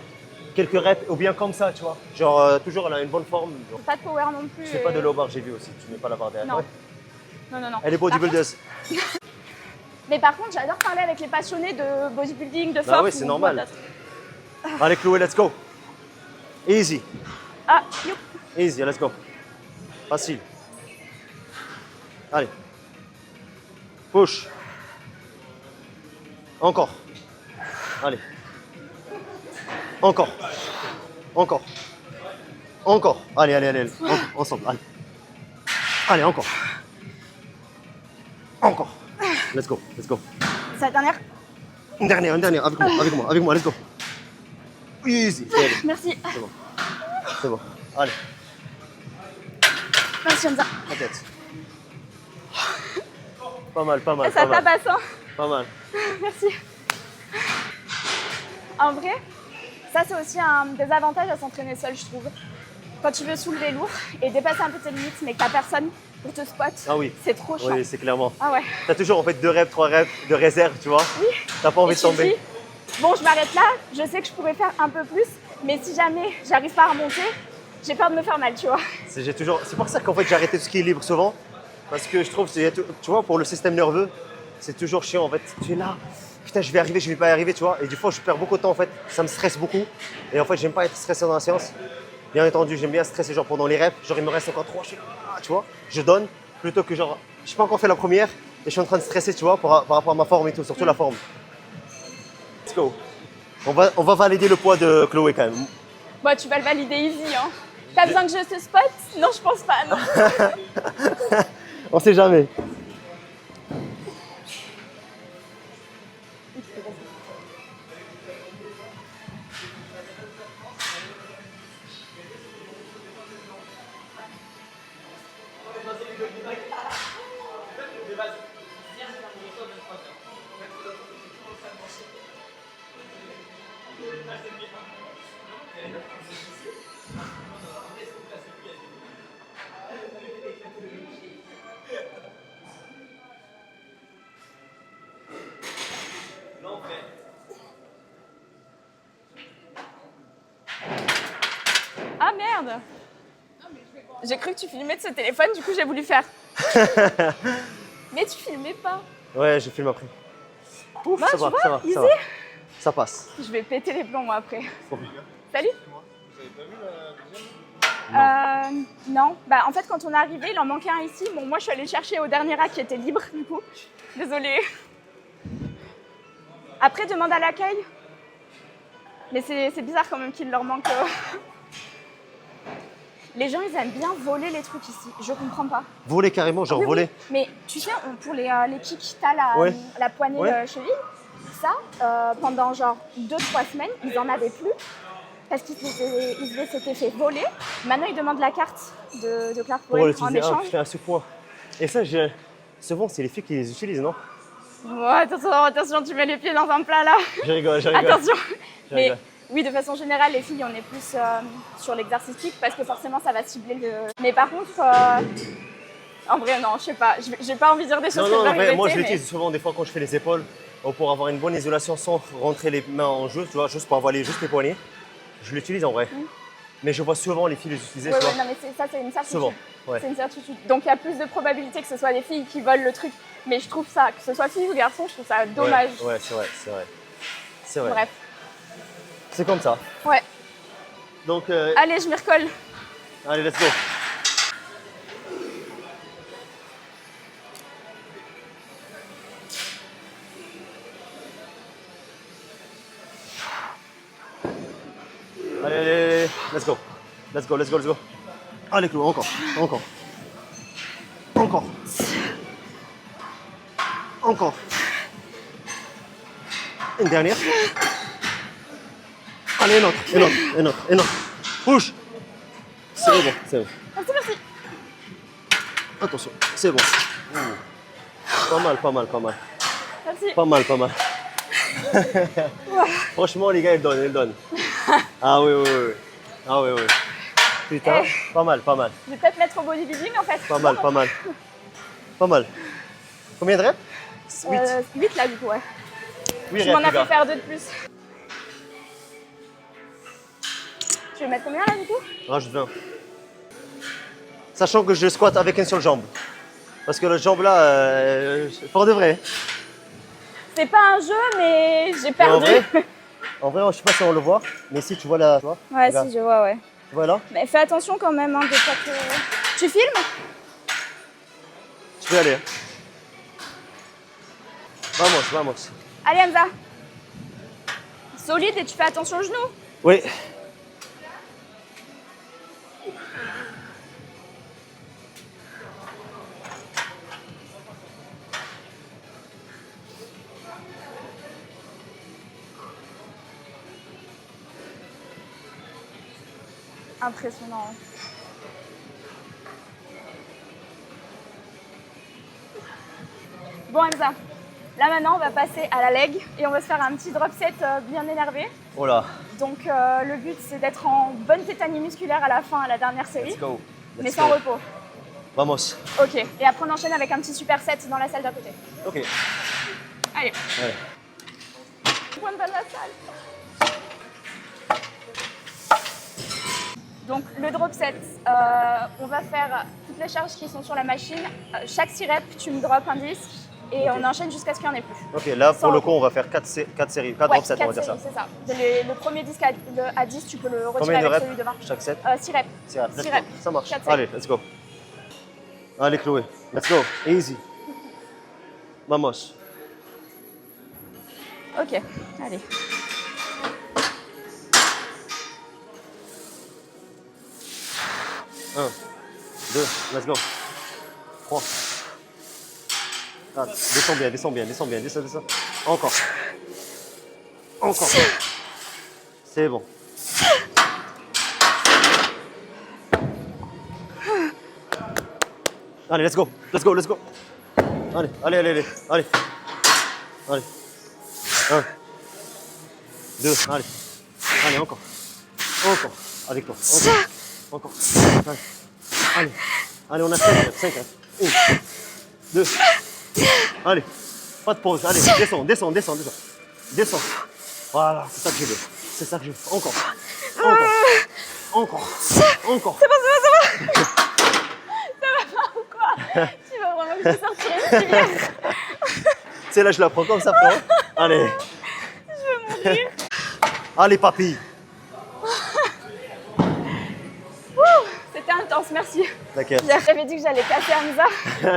quelques reps, ou bien comme ça, tu vois. Genre, toujours, elle a une bonne forme. Genre, Pas de power non plus. tu fais pas de low bar, j'ai vu aussi. Tu mets pas la barre derrière. Non. Ouais. Non, non, non. Elle est bodybuildeuse. Mais par contre, j'adore parler avec les passionnés de bodybuilding, de force. Bah oui, c'est ou normal. d'autres. Allez, Chloé, let's go. Easy. Ah, youp. Easy, let's go. Facile. Allez. Push. Encore. Allez. Encore. Encore. Encore. Allez, allez, allez. Ensemble, allez. Allez, encore. Encore. Let's go, let's go. C'est la dernière. Une dernière. Avec moi, let's go. Easy. Allez, Merci. c'est bon. C'est bon. Allez, Merci, Hamza. t'inquiète. Pas mal, pas mal. Ça pas mal. tabasse, hein. Pas mal. Merci. En vrai, ça c'est aussi un des avantages à s'entraîner seul, je trouve. Quand tu veux soulever lourd et dépasser un peu tes limites, mais que t'as personne pour te spot, Ah oui. c'est trop chiant. Oui, c'est clairement. Ah ouais. T'as toujours en fait 2 reps, 3 reps de réserve, tu vois. Oui. T'as pas envie Et de tu te tomber. dis, bon, je m'arrête là, je sais que je pourrais faire un peu plus, mais si jamais j'arrive pas à remonter, j'ai peur de me faire mal, tu vois. C'est pour ça qu'en fait j'ai arrêté tout ce qui est libre souvent. Parce que je trouve, tu vois, pour le système nerveux, c'est toujours chiant en fait. Tu es là, putain, je vais arriver, je vais pas y arriver, tu vois. Et du coup, je perds beaucoup de temps en fait. Ça me stresse beaucoup. Et en fait, j'aime pas être stressé dans la séance. Bien entendu, j'aime bien stresser genre pendant les reps. Genre, il me reste encore 3, tu vois. Je donne plutôt que genre, je n'ai pas encore fait la première et je suis en train de stresser, tu vois, par rapport à ma forme et tout, surtout la forme. Let's go. On va valider le poids de Chloé quand même. Bon, tu vas le valider easy, hein. T'as besoin que je te spot? Non, je pense pas, non. On sait jamais. Ah merde! J'ai cru que tu filmais de ce téléphone, du coup j'ai voulu faire. Mais tu filmais pas. Ouais, je filme après. Ouf, Bah, ça tu va, vois, ça va, easy. ça va. Ça passe. Je vais péter les plombs moi après. Trop Salut! Non. Bah, en fait, quand on est arrivé, il en manquait un ici. Bon, moi, je suis allée chercher au dernier rack qui était libre, du coup. Désolée. Après, demande à l'accueil. Mais c'est bizarre quand même qu'il leur manque. Les gens, ils aiment bien voler les trucs ici. Je comprends pas. Voler carrément, genre Oui, oui. voler. Mais tu sais, pour les kicks, t'as Ouais. la poignée Ouais. de cheville. Ça, pendant genre 2-3 semaines, ils en avaient plus. Parce qu'ils s'étaient fait voler. Maintenant, ils demandent la carte de Clark Pour Powell en l'utiliser. Ah, échange. putain, à ce point. Et ça, souvent, c'est les filles qui les utilisent, non? Oh, attention, tu mets les pieds dans un plat là. Je rigole, je rigole. Attention. Je Mais rigole. oui, de façon générale, les filles, on est plus sur l'exercice kick parce que forcément, ça va cibler le. Mais par contre, en vrai, non, je sais pas. J'ai pas envie de dire des choses Non, que non, je vais en vrai, moi, je regretter, l'utilise souvent des fois quand je fais les épaules pour avoir une bonne isolation sans rentrer les mains en jeu, tu vois, juste pour avaler juste les poignets. Je l'utilise en vrai. Mais je vois souvent les filles les utiliser, Ouais, tu ouais, vois. non, mais ça, c'est une certitude. Souvent, ouais. C'est une certitude. Donc, il y a plus de probabilité que ce soit des filles qui volent le truc. Mais je trouve ça, que ce soit fille ou garçon, je trouve ça dommage. Ouais, c'est vrai, c'est vrai. C'est vrai. Bref. C'est comme ça. Ouais. Donc, Allez, je m'y recolle. allez, let's go. Allez, let's go. Let's go, let's go, let's go. Allez, Clou, encore, encore. Encore. Encore. Une dernière. Allez, une autre, une autre, une autre, une autre. Bouge. C'est bon, c'est bon. Merci, merci. Attention, c'est bon. Pas mal, pas mal, pas mal. Merci. Pas mal, pas mal. Franchement, les gars, ils donnent, ils donnent. Ah oui, oui, oui. Ah oui, oui. Putain, pas mal, pas mal. Je vais peut-être mettre au bodybuilding en fait. Pas mal, pas mal. Pas mal. Combien de reps 8. 8 là, du coup, ouais. 8 Je m'en reps, as les gars. fait faire 2 de plus. Tu veux mettre combien là, du coup? Rajoute 20. Sachant que je squatte avec une seule jambe. Parce que l'autre jambe là, pour de vrai. C'est pas un jeu, mais j'ai Mais perdu. en vrai, je sais pas si on le voit, mais si tu vois là, tu vois, Ouais, regarde. si, je vois, ouais. Tu vois là, Mais fais attention quand même, hein, de pas que. Tu filmes? tu peux y aller. Vamos, vamos. Allez, Hamza. Solide et tu fais attention aux genoux. Oui. Impressionnant. Bon, Hamza. Là maintenant, on va passer à la leg et on va se faire un petit drop set bien énervé. Oh là. Donc le but c'est d'être en bonne tétanie musculaire à la fin, à la dernière série, Let's go. mais Let's sans go. repos. Vamos. Ok, et après on enchaîne avec un petit superset dans la salle d'à côté. Ok. Allez, Allez. point de bas de la salle. Donc le drop set, on va faire toutes les charges qui sont sur la machine. Chaque 6 reps, tu me drops un disque et Ok. on enchaîne jusqu'à ce qu'il n'y en ait plus. Ok, là pour Sans le repos. coup, on va faire 4 séries, 4 Ouais, drop sets, on va 4 dire ça. séries, c'est ça. Le premier disque à 10, tu peux le retirer Combien de avec reps celui de 20. chaque set? 6 reps. 6 reps. 6 Let's go. reps. Ça marche. 4 séries. Allez, let's go. Allez, Chloé. Let's go. Easy. Vamos. Ok, allez. Un, 2, let's go. 3, 4, descends bien, descends bien, descends bien, descends, descends. Encore. Encore. C'est bon. Allez, let's go, let's go, let's go. Allez, allez, allez, allez, allez. Allez. 1, 2, allez. Allez, encore. Encore. Avec toi. Encore. Encore. Allez. Allez, on a 5 rêves. 1, 2. Allez. Pas de pause. Allez, descends. Descends. Voilà, c'est ça que je veux. C'est ça que je veux. Encore. C'est bon. Ça va pas ou quoi? Tu vas vraiment que je sortirai le filaire. Tu sais, là, je la prends comme ça, frère. Allez. Je veux mourir. Allez, papy. C'était intense, merci. T'inquiète. J'avais dit que j'allais casser Hamza,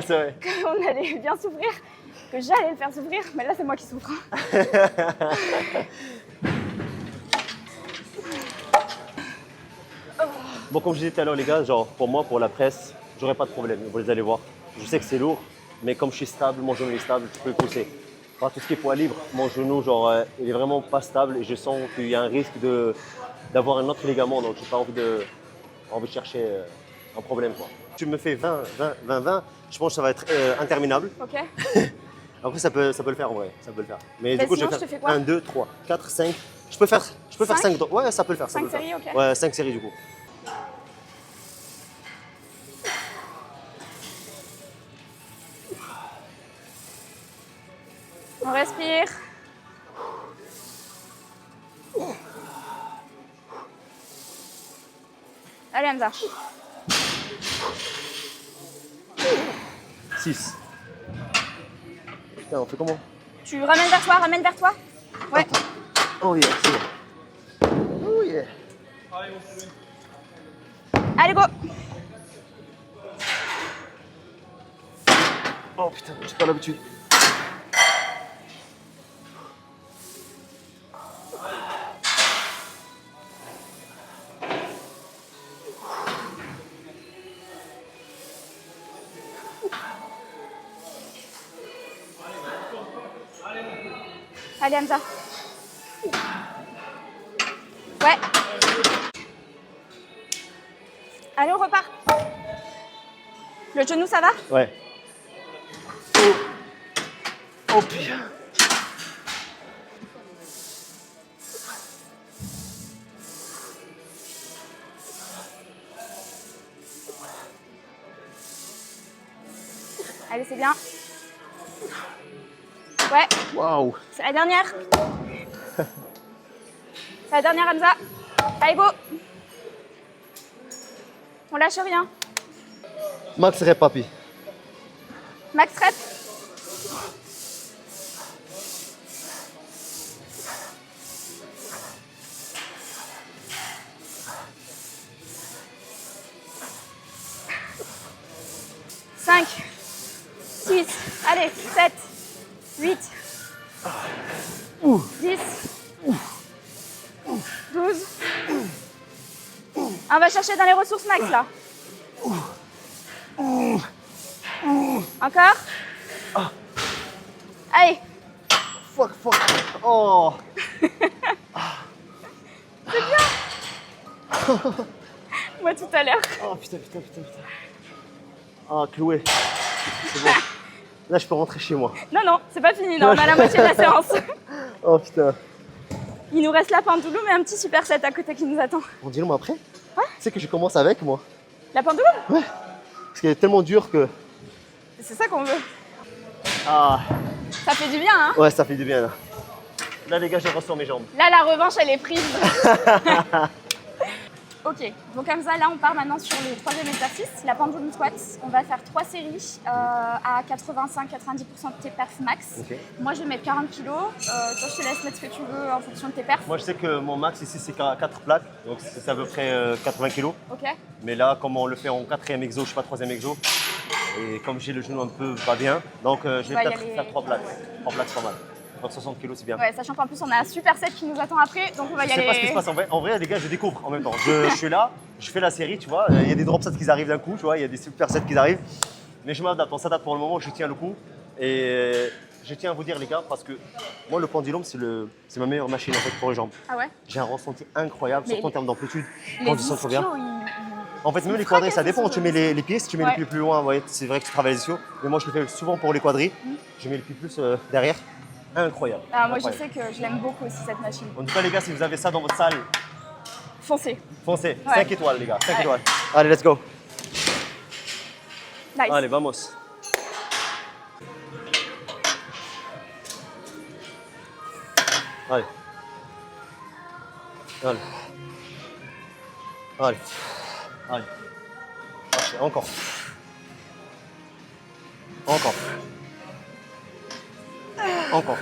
C'est vrai. qu'on allait bien souffrir, que j'allais le faire souffrir, mais là c'est moi qui souffre. Bon, comme je disais tout à l'heure, les gars, genre, pour moi, pour la presse, j'aurais pas de problème. Vous les allez voir. Je sais que c'est lourd, mais comme je suis stable, mon genou est stable, je peux le pousser. Par tout ce qui est poids libre, mon genou, genre, il est vraiment pas stable et je sens qu'il y a un risque d'avoir un autre ligament, donc j'ai pas envie de chercher un problème, quoi. Tu me fais 20, je pense que ça va être interminable. Ok. Après, ça peut le faire en vrai, ça peut le faire. Mais Bah du coup, je sinon, vais je te fais faire quoi 1, 2, 3, 4, 5. Je peux faire 5. Ouais, ça peut le faire. 5 séries, ok. Ouais, 5 séries du coup. On respire. Allez Hamza. 6. Putain, on fait comment? Tu ramènes vers toi. Ouais. Oh yeah, c'est bon. Oh yeah. Allez go. Oh putain, j'ai pas l'habitude. Allez Hamza. Ouais. Allez, on repart. Le genou, ça va? Ouais. Oh putain. Allez, c'est bien. Ouais. Waouh. C'est la dernière. C'est la dernière, Hamza. Allez, go. On lâche rien. Max rep, papy. Max rep. Cinq, 6, allez, 7, 8, 10, 12. On va chercher dans les ressources max là. Encore. Allez. Fuck. Oh. Moi tout à l'heure. Oh putain. Ah, cloué. C'est bon. Là, je peux rentrer chez moi. Non, c'est pas fini, non, on est à la moitié de la séance. Oh putain. Il nous reste la pendulum et un petit superset à côté qui nous attend. On dit le après? Ouais. Tu sais que je commence avec moi. La pendulum? Ouais. Parce qu'elle est tellement dure que. C'est ça qu'on veut. Ah. Ça fait du bien, hein? Ouais, ça fait du bien là. Là, les gars, je ressens mes jambes. Là, la revanche, elle est prise. Ok, donc comme ça, là, on part maintenant sur le troisième exercice, la pendulum squat. On va faire 3 séries à 85-90% de tes perfs max. Ok. Moi, je vais mettre 40 kg. Toi, je te laisse mettre ce que tu veux en fonction de tes perfs. Moi, je sais que mon max ici, c'est 4 plaques. Donc, c'est à peu près 80 kg. Ok. Mais là, comme on le fait en 4e exo, je sais pas 3e exo. Et comme j'ai le genou un peu pas bien, donc je vais peut-être faire 3 plaques. 3 plaques, c'est pas mal. Donc 60 kg, c'est bien. Ouais, sachant qu'en plus, on a un superset qui nous attend après, donc on va y Je aller. sais pas ce qui se passe en vrai, les gars, je découvre en même temps. Je suis là, je fais la série, tu vois. Il y a des drop sets qui arrivent d'un coup, tu vois. Il y a des supersets qui arrivent. Mais je m'adapte. On s'adapte pour le moment, je tiens le coup. Et je tiens à vous dire, les gars, parce que moi, le pendulum, c'est ma meilleure machine en fait pour les jambes. Ah ouais? J'ai un ressenti incroyable, Mais surtout en termes d'amplitude. Les Quand je sens trop bien. ischios, En fait, même les quadris, ça dépend. Tu mets les pieds, si tu mets les pieds plus loin, ouais, c'est vrai que tu travailles les ischios. Mais moi, je le fais souvent pour les quadris. Je mets les pieds plus derrière. Incroyable. Ah, moi, je Incroyable. sais que je l'aime beaucoup aussi, cette machine. En tout cas, les gars, si vous avez ça dans votre salle, Foncez. Foncez. Ouais. 5 étoiles, les gars. 5 Ouais. étoiles. Allez, let's go. Nice. Allez, vamos. Allez. Allez. Allez. Allez. Parfait. Encore. Encore. Encore.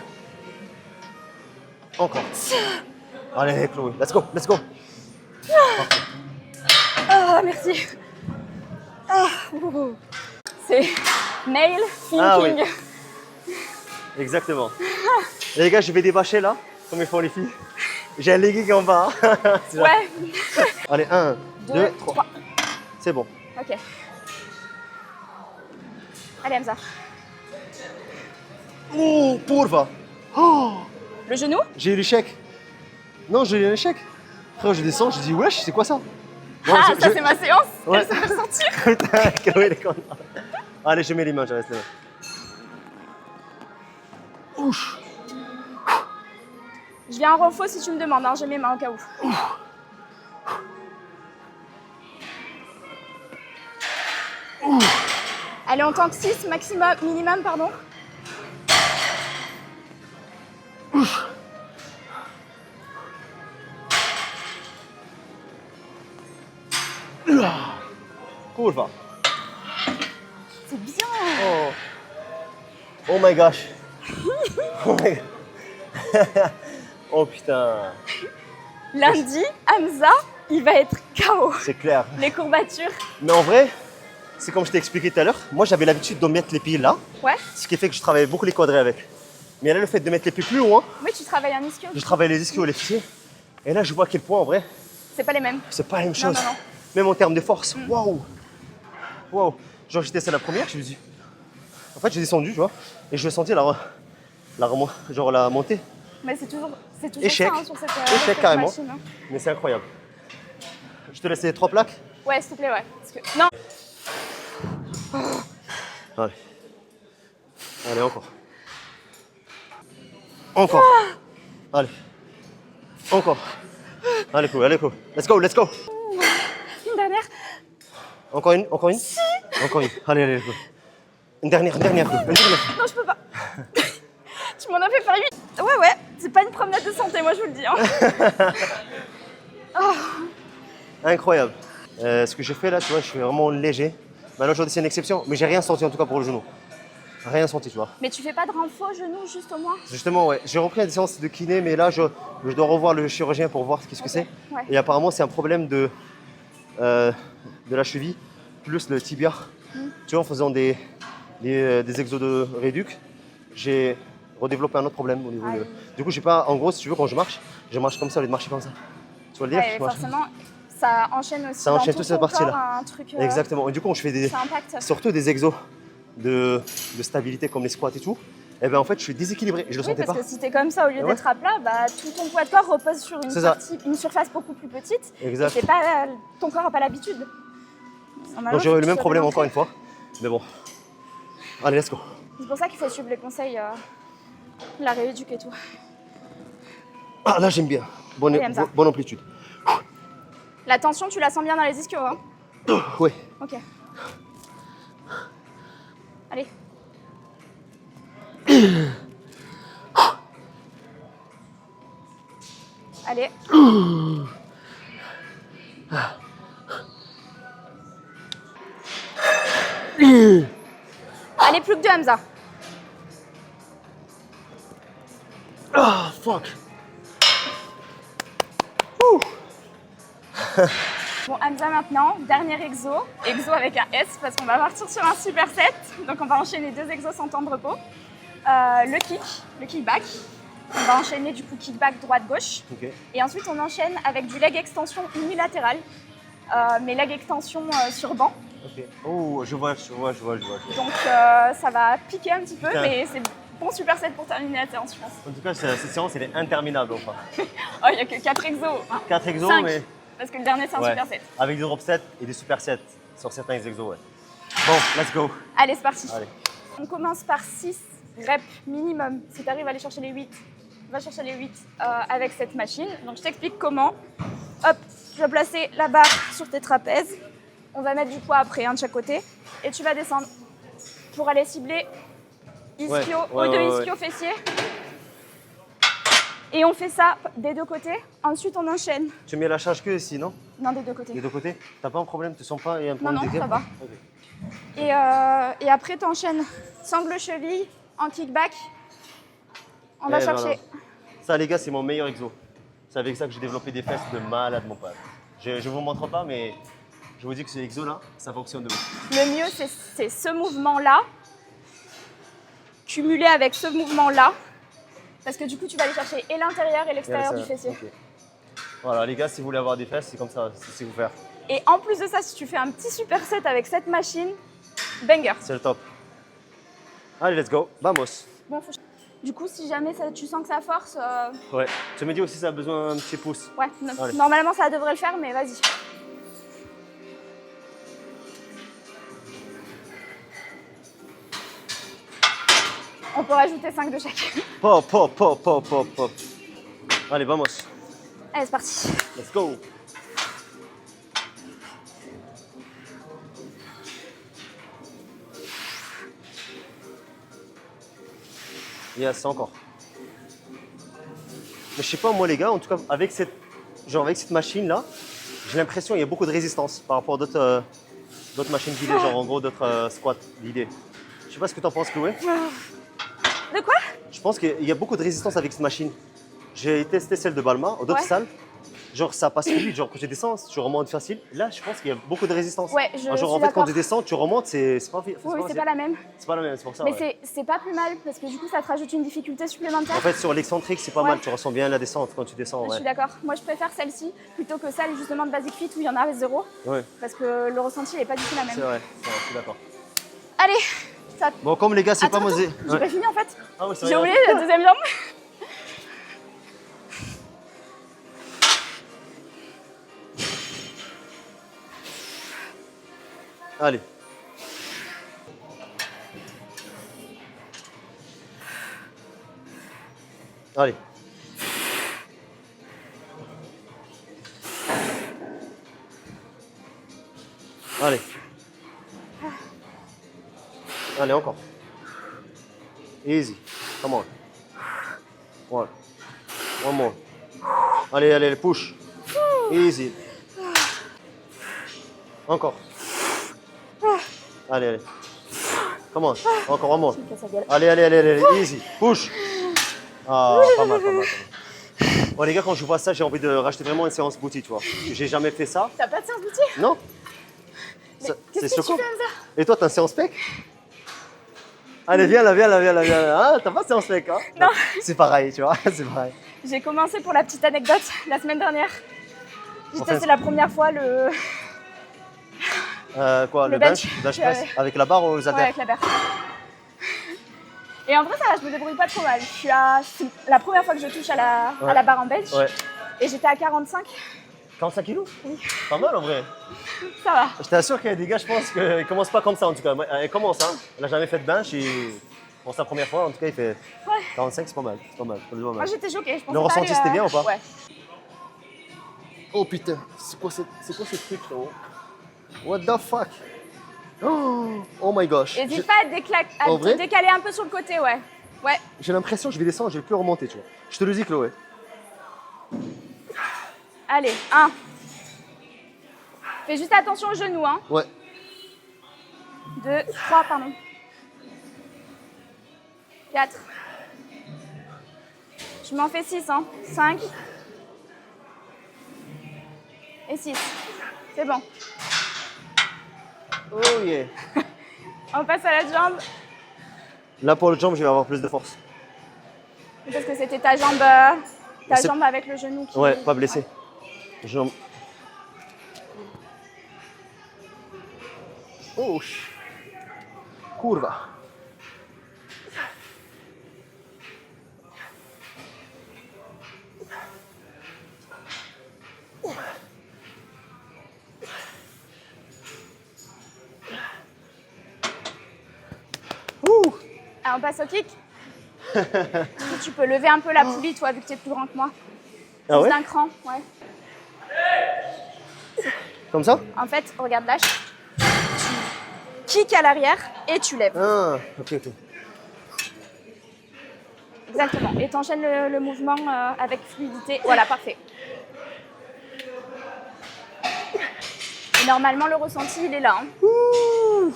Encore. Allez, Chloé. Let's go. Let's go. Ah, merci. Ah, ouh. C'est nail thinking. Ah oui. Exactement. Et les gars, je vais débâcher là, comme ils font les filles. J'ai un legging en bas. C'est genre- Ouais. Allez, 1, 2, 2, 3. 3. C'est bon. Ok. Allez, Hamza. Oh, pourva. Oh, Le genou? j'ai eu l'échec. Non, j'ai eu un échec. Frère, je descends, je dis wesh, c'est quoi ça? Bon, Ah, je- ça je- c'est ma séance. Ouais. Elle se fait sentir. Putain, Chloé, elle est contente. Allez, je mets les mains, je reste les mains. Ouch. Je viens en renfort si tu me demandes, hein, j'ai mes mains au cas où. Allez, on tente 6 maximum, minimum, pardon. Pourva. C'est bien. Oh. Oh my gosh. Oh my god. Oh putain. Lundi, Hamza, il va être KO. C'est clair. Les courbatures. Mais en vrai, c'est comme je t'ai expliqué tout à l'heure. Moi, j'avais l'habitude de mettre les pieds là, Ouais. ce qui fait que je travaillais beaucoup les quadrés avec. Mais là, le fait de mettre les pieds plus loin, Oui, tu travailles en ischio. je travaille les ischios et les fessiers. Et là, je vois à quel point, en vrai, C'est pas les mêmes. c'est pas la même chose. non, non. Même en termes de force. Waouh. Waouh. Genre, j'étais ça la première, je me dis. En fait, j'ai descendu, tu vois, et je sentais la montée. Mais c'est toujours Échec. ça hein, sur cette, Échec, cette carrément. machine. Hein. Mais c'est incroyable. Je te laisse les 3 plaques. Ouais, s'il te plaît, ouais. Parce que... Non, Allez. Allez, encore. Encore. Allez. Encore. Allez, Chloé, allez, Chloé. Let's go, let's go. une dernière. Encore une, encore une. Encore une. Allez, allez, Chloé. Une dernière, Chloé. Une dernière. Non, je peux pas. Tu m'en as fait faire 8. Ouais, ouais. C'est pas une promenade de santé, moi, je vous le dis. Hein. Incroyable. Ce que j'ai fait là, tu vois, je suis vraiment léger. Maintenant, aujourd'hui, c'est une exception, mais j'ai rien senti en tout cas pour le genou. Rien senti, tu vois. Mais tu fais pas de renfort genou, juste au moins? Justement, ouais. J'ai repris des séances de kiné, mais là, je dois revoir le chirurgien pour voir qu'est-ce que c'est. Ouais. Et apparemment, c'est un problème de la cheville, plus le tibia. Tu vois, en faisant des exos de réduc, j'ai redéveloppé un autre problème au niveau Aïe. Du coup, j'ai pas. En gros, si tu veux, quand je marche comme ça au lieu de marcher comme ça. Tu vois le dire? Ouais, Je marche. forcément, ça enchaîne aussi. Ça enchaîne dans toute tout cette ton corps, partie-là. un truc, Exactement. Et du coup, quand je fais Ça impacte. surtout des exos de stabilité comme les squats et tout, et ben en fait, je suis déséquilibré. Et je le Oui, sentais parce pas. que si t'es comme ça, au lieu Ouais. d'être à plat, bah, tout ton poids de corps repose sur C'est ça. une surface beaucoup plus petite. Exact. Et c'est pas, ton corps n'a pas l'habitude. Donc j'aurais eu le même problème encore une fois. Mais bon. Allez, let's go. C'est pour ça qu'il faut suivre les conseils, la rééduque et tout. Ah, là, j'aime bien. Bonne, Oui, j'aime ça. bonne amplitude. La tension, tu la sens bien dans les ischios, hein? Ouais. Ok. Allez. Allez. Allez, plus que 2, Hamza. Ah, fuck. Bon, Hamza maintenant, dernier exo avec un S parce qu'on va partir sur un superset. Donc on va enchaîner 2 exos sans temps de repos. Le kickback. On va enchaîner du coup kickback droite-gauche. Ok. Et ensuite on enchaîne avec du leg extension unilatéral. Mais leg extension sur banc. Ok. Oh, je vois. Donc ça va piquer un petit peu, Putain. mais c'est bon superset pour terminer la séance, je pense. En tout cas, cette séance, elle est interminable. Enfin. Oh, il n'y a que 4 exos. 4 exos, 5, mais. parce que le dernier c'est un Ouais. superset. Avec des drop sets et des supersets sur certains exos, ouais. Bon, let's go. Allez, c'est parti. Allez. On commence par 6 reps minimum. Si tu arrives à aller chercher les 8, va chercher les 8 avec cette machine. Donc je t'explique comment. Hop, Tu vas placer la barre sur tes trapèzes. On va mettre du poids après, de chaque côté. Et tu vas descendre pour aller cibler ischio, haut de ischio fessier. Et on fait ça des deux côtés. Ensuite, on enchaîne. Tu mets la charge que ici, non? Non, des deux côtés. Des deux côtés? T'as pas un problème? Tu sens pas? Il y a un Non, problème non, ça va. Okay. Et après, tu enchaînes sangle cheville en kickback. On va chercher. Voilà. Ça, les gars, c'est mon meilleur exo. C'est avec ça que j'ai développé des fesses de malade, mon pote. Je ne vous montre pas, mais je vous dis que ce exo-là, ça fonctionne de ouf. Le mieux, c'est ce mouvement-là, cumulé avec ce mouvement-là. Parce que du coup, tu vas aller chercher et l'intérieur et l'extérieur du fessier. Okay. Voilà, les gars, si vous voulez avoir des fesses, c'est comme ça, c'est vous faire. Et en plus de ça, si tu fais un petit superset avec cette machine, banger. C'est le top. Allez, let's go. Vamos. Bon, du coup, si jamais tu sens que ça force... Ouais. Tu me dis aussi si ça a besoin d'un petit pouce. Ouais, normalement, ça devrait le faire, mais vas-y. On peut rajouter 5 de chaque. Pop, pop, pop, pop, pop, pop. Allez, vamos. Allez, c'est parti. Let's go. Yes, encore. Mais je sais pas, moi les gars, en tout cas, avec cette machine-là, j'ai l'impression qu'il y a beaucoup de résistance par rapport à d'autres machines guidées, genre en gros d'autres squats guidés. Je sais pas ce que tu en penses, Chloé. De quoi? Je pense qu'il y a beaucoup de résistance avec cette machine. J'ai testé celle de Balma, dans d'autres salles. Genre ça passe plus vite, genre quand tu descends, tu remontes facile. Là, je pense qu'il y a beaucoup de résistance. Ouais, je genre en fait, quand tu descends, tu remontes, c'est pas vite. Oui, c'est pas la même. C'est pas la même, c'est pour ça. Mais c'est pas plus mal parce que du coup, ça te rajoute une difficulté supplémentaire. En fait, sur l'excentrique, c'est pas mal. Tu ressens bien la descente quand tu descends. Je suis d'accord. Moi, je préfère celle-ci plutôt que celle justement de Basic Fit où il y en a 0. Ouais. Parce que le ressenti n'est pas du tout la même. C'est vrai, je suis d'accord. Allez, ça. Bon, comme les gars, c'est pas mosé. J'ai pas fini en fait. Ah ouais, c'est J'ai vrai. oublié la deuxième jambe. Allez. Allez. Allez. Allez, encore. Easy. Come on. One more. Allez, allez, push. Easy. Encore. Allez, allez. Come on. Encore one more. Allez, allez, allez, allez. Easy. Push. Ah, pas mal, pas mal. Bon, les gars, quand je vois ça, j'ai envie de racheter vraiment une séance booty, tu vois. J'ai jamais fait ça. T'as pas de séance booty? Non. Qu'est-ce que tu fais comme ça? Et toi, t'as une séance pec? Allez, viens là, viens là, viens là, viens là. Ah, t'as pas de séance pec, hein? Non. C'est pareil, tu vois, c'est pareil. J'ai commencé pour la petite anecdote la semaine dernière. J'ai testé la première fois le bench press avec la barre ou les haltères? Ouais, avec la barre. Et en vrai, ça va, je me débrouille pas trop mal. C'est la première fois que je touche à la barre en bench. Ouais. Et j'étais à 45. 45 kilos? Oui. Pas mal en vrai. Ça va. Je t'assure qu'il y a des gars, je pense qu'ils commencent pas comme ça en tout cas. Elle commence, hein. Elle n'a jamais fait de bench et pour sa première fois, en tout cas, il fait 45, c'est pas mal. C'est pas mal. Moi, j'étais choquée. Je pensais le ressenti, c'était bien ou pas? Ouais. Oh putain, c'est quoi ce truc là? What the fuck? Oh my gosh. N'hésite pas à te décaler un peu sur le côté, ouais. Ouais. J'ai l'impression que je vais descendre, je vais plus remonter, tu vois. Je te le dis, Chloé. Allez, 1. Fais juste attention aux genoux, hein. Ouais. 2, 3, pardon. 4. Je m'en fais 6, hein. 5. Et 6. C'est bon. Oh yeah. On passe à la jambe. Là, pour le jambe, je vais avoir plus de force. Parce que c'était ta jambe avec le genou qui... Ouais, pas blessé. Jambe. Oh, curva. Alors, on passe au kick. Tu peux lever un peu la poulie, toi, vu que tu es plus grand que moi. Ah ouais? D'un cran, ouais. Comme ça? En fait, regarde, lâche. Tu kicks à l'arrière et tu lèves. Ah, ok, ok. Exactement. Et t'enchaînes le mouvement avec fluidité. Voilà, parfait. Et normalement, le ressenti, il est là. Hein.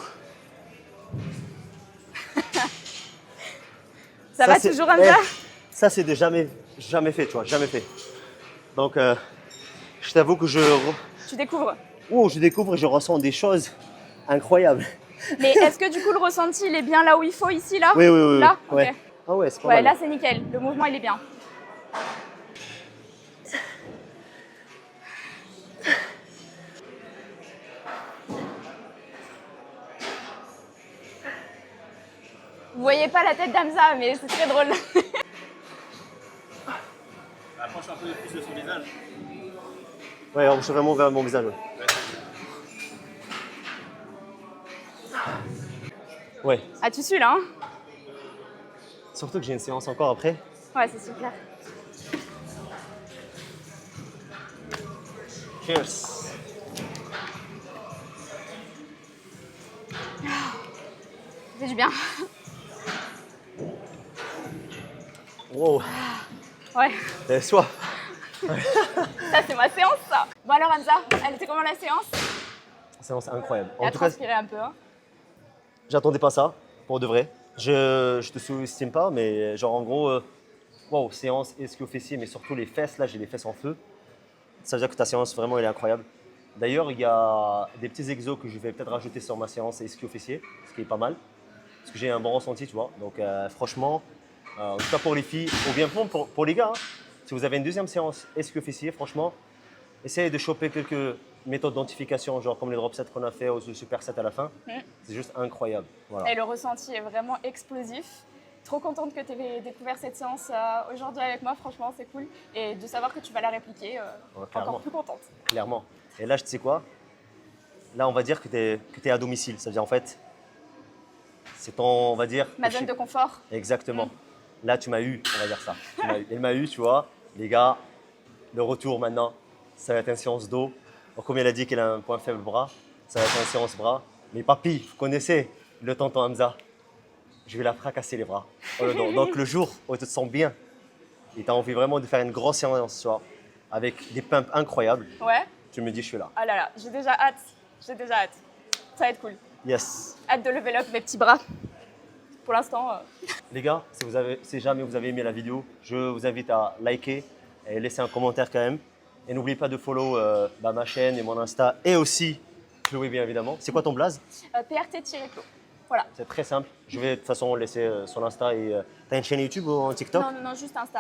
Ça va toujours, Hamza? Ça, c'est de jamais fait, tu vois, jamais fait. Donc, je t'avoue que Tu découvres. je découvre et je ressens des choses incroyables. Mais est-ce que du coup, le ressenti, il est bien là où il faut, ici, là? Oui, oui, oui. Là? Oui. Ouais. Ok. Ah ouais, c'est pas Ouais, mal. là, c'est nickel. Le mouvement, il est bien. Vous voyez pas la tête d'Hamza, mais c'est très drôle. Approche un peu plus de son visage. Ouais, on se vraiment vers mon visage. Ouais. Ah, tu suis là, hein? Surtout que j'ai une séance encore après. Ouais, c'est super. Cheers. C'est du bien. Wow. Ouais, T'as soif. ça, c'est ma séance, ça. Bon, alors, Hamza, elle était comment la séance? Séance incroyable. Elle En a tout cas, transpiré un peu, hein? j'attendais pas ça, pour de vrai. Je te sous-estime pas, mais genre en gros, wow, séance ischio-fessier, mais surtout les fesses, là j'ai les fesses en feu. Ça veut dire que ta séance vraiment elle est incroyable. D'ailleurs, il y a des petits exos que je vais peut-être rajouter sur ma séance ischio-fessier, ce qui est pas mal. Parce que j'ai un bon ressenti, tu vois. Donc franchement, en tout cas pour les filles, ou bien pour les gars, hein, si vous avez une deuxième séance ischio-fessier, franchement, essayez de choper quelques méthodes d'identification, genre comme les drop sets qu'on a fait ou le super set à la fin. C'est juste incroyable. Voilà. Et le ressenti est vraiment explosif. Trop contente que tu aies découvert cette séance aujourd'hui avec moi, franchement, c'est cool. Et de savoir que tu vas la répliquer, encore plus contente. Clairement. Et là, tu sais quoi? Là, on va dire que tu es à domicile. C'est-à-dire, en fait, c'est ton, on va dire… Ma zone de confort. Exactement. Là, tu m'as eu, on va dire ça. Elle m'a eu, tu vois. Les gars, le retour maintenant, ça va être une séance dos. Donc, comme elle a dit qu'elle a un point faible bras, ça va être une séance bras. Mais papy, vous connaissez le tonton Hamza. Je vais la fracasser les bras. Donc le jour où tu te sens bien et tu as envie vraiment de faire une grosse séance, tu vois, avec des pumps incroyables, Ouais. tu me dis je suis là. Ah là là, j'ai déjà hâte. J'ai déjà hâte. Ça va être cool. Yes. Hâte de lever up mes petits bras. Pour l'instant. Les gars, si jamais vous avez aimé la vidéo, je vous invite à liker et laisser un commentaire quand même. Et n'oubliez pas de follow ma chaîne et mon Insta et aussi Chloé bien évidemment. C'est quoi ton blaze? PRT-Clo. Voilà. C'est très simple. Je vais de toute façon laisser son Insta et… T'as une chaîne YouTube ou un TikTok? Non, juste Insta.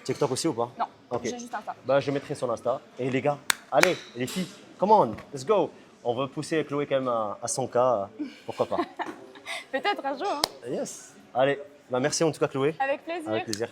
TikTok aussi ou pas? Non, Ok. j'ai juste Insta. Bah, je mettrai son Insta. Et les gars, allez, les filles, come on, let's go. On veut pousser Chloé quand même à 100K, pourquoi pas. Peut-être un jour. Hein. Yes. Allez, bah merci en tout cas Chloé. Avec plaisir. Avec plaisir.